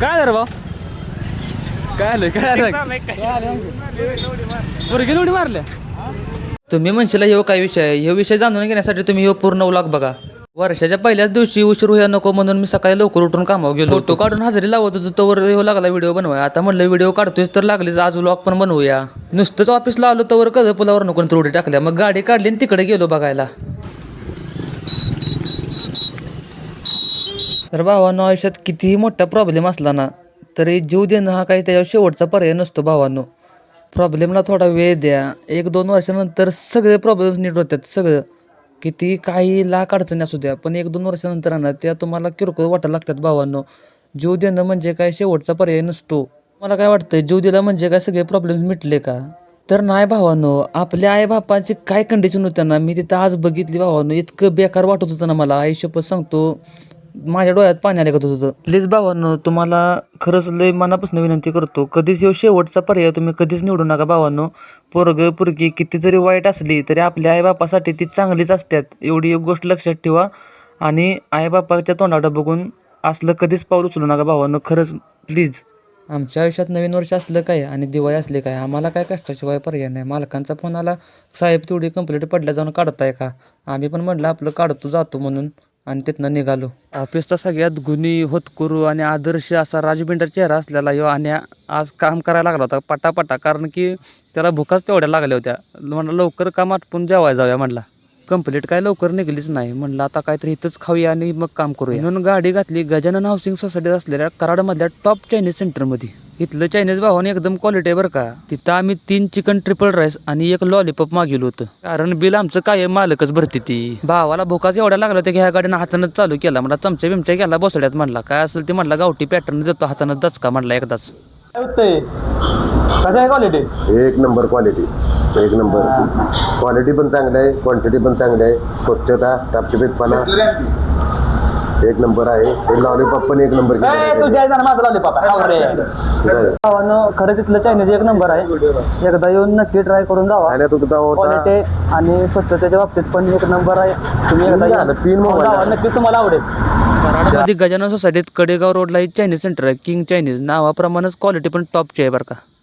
काय रे भाऊ काय आलं पोरगी उडी मारल्या. तुम्ही म्हणशीला ह्यो काय विषय आहे, ह्यो विषय जाणून घेण्यासाठी तुम्ही ह्यो पूर्ण व्लॉग बघा. वर्षाच्या पहिल्याच दिवशी उशीर होया नको म्हणून मी सकाळी लवकर उठून कामावर गेलो. फोटो काढून हजेरी लावत होतो तोवर ह्यो लागला व्हिडिओ बनवाय. आता म्हणलं व्हिडिओ काढतोयच तर लागलीच आज व्लॉग पण बनवूया. नुसतंच ऑफिसला आलो तोवर कधी पुलावर नको उडी टाकल्या. मग गाडी काढली आणि तिकडे गेलो बघायला. तर भावांनो, आयुष्यात कितीही मोठा प्रॉब्लेम असला ना तरी जीव देणं हा काही त्याच्यावर शेवटचा पर्याय नसतो भावांनो. प्रॉब्लेमला थोडा वेळ द्या. 1-2 वर्षानंतर सगळे प्रॉब्लेम्स नीट होतात. सगळं किती काही लाख अडचणी असू द्या पण 1-2 वर्षानंतर ना त्या तुम्हाला किरकोळ वाटायला लागतात भावांनो. जीव देणं म्हणजे काय शेवटचा पर्याय नसतो. मला काय वाटतं, जीव दिला म्हणजे काय सगळे प्रॉब्लेम्स मिटले का? तर नाही भावांनो. आपल्या आईबापांची काय कंडिशन होत्या ना मी तिथं आज बघितली भावांनो. इतकं बेकार वाटत होतं ना मला, आयुष्यभर सांगतो माझ्या डोळ्यात पाणी आलं होतं. प्लीज भावांनो, तुम्हाला खरंच लय मनापासून विनंती करतो, कधीच ह्यो शेवटचा पर्याय तुम्ही कधीच निवडू नका भावांनो. पोरगं पोरगी किती जरी वाईट असली तरी आपल्या आईबापासाठी ती चांगलीच असतात, एवढी एक गोष्ट लक्षात ठेवा. आणि आईबापाच्या तोंडाकडं बघून असलं कधीच पाऊल उचलू नका भावांनो, खरंच प्लीज. आमच्या आयुष्यात नवीन वर्ष असलं काय आणि दिवाळी असली काय आम्हाला काय कष्टाशिवाय पर्याय नाही. मालकांचा फोन आला, साहेब तेवढी कंप्लीट पडल्या जाऊन काढताय का? आम्ही पण म्हटलं आपलं काढतो जातो म्हणून आणि तिथनं निघालो. ऑफिसचा सगळ्यात गुणी होतकरू आणि आदर्श असा राजबिंडर चेहरा असलेला ह्यो आणि आज काम करायला लागला होता पटापटा, कारण की त्याला भुकाच तेवढ्या लागल्या होत्या. म्हणलं लवकर काम आटपून जेवायला जाऊया म्हणला. कंप्लीट काय लवकर निघलीच नाही. म्हणलं आता काहीतरी इथंच खाऊया आणि मग काम करूया म्हणून गाडी घातली गजानन हाऊसिंग सोसायटीत असलेल्या कराडमधल्या टॉप चायनीज सेंटरमध्ये. इथलं चायनीज भावाने एकदम क्वालिटी आहे बरं का. तिथं आम्ही 3 चिकन ट्रिपल राईस आणि 1 लॉलीपॉप मागवलं होतं, कारण बिल आमचं काय मालकच भरती ती. भावाला भुकाच एवढ्या लागल्या होत्या की ह्या गाडीनं हातानंच चालू केला. म्हणला चमच्या बिमच्या गेला बसड्यात म्हणला, काय असेल ते म्हणला गावठी पॅटर्न देतो हातानं दचका म्हणला एकदाच. कसं आहे क्वालिटी? एक नंबर क्वालिटी, एक नंबर क्वालिटी पण चांगली आहे, क्वांटिटी पण चांगली आहे, स्वच्छता टापटिपीतपणा एक नंबर आहे. एक लॉलीपॉप पण एक नंबर. खरं तिथलं चायनीज एक नंबर आहे. एकदा येऊन नक्की ट्राय करून जावा. क्वालिटी आणि स्वच्छतेच्या बाबतीत पण एक नंबर आहे. तुम्ही एकदा नक्की तुम्हाला आवडेल. कराडमध्ये गजानन सोसायटीत कडेगाव रोडला एक चायनीज सेंटर आहे, किंग चायनीज. नावाप्रमाणेच क्वालिटी पण टॉपची आहे बरं का.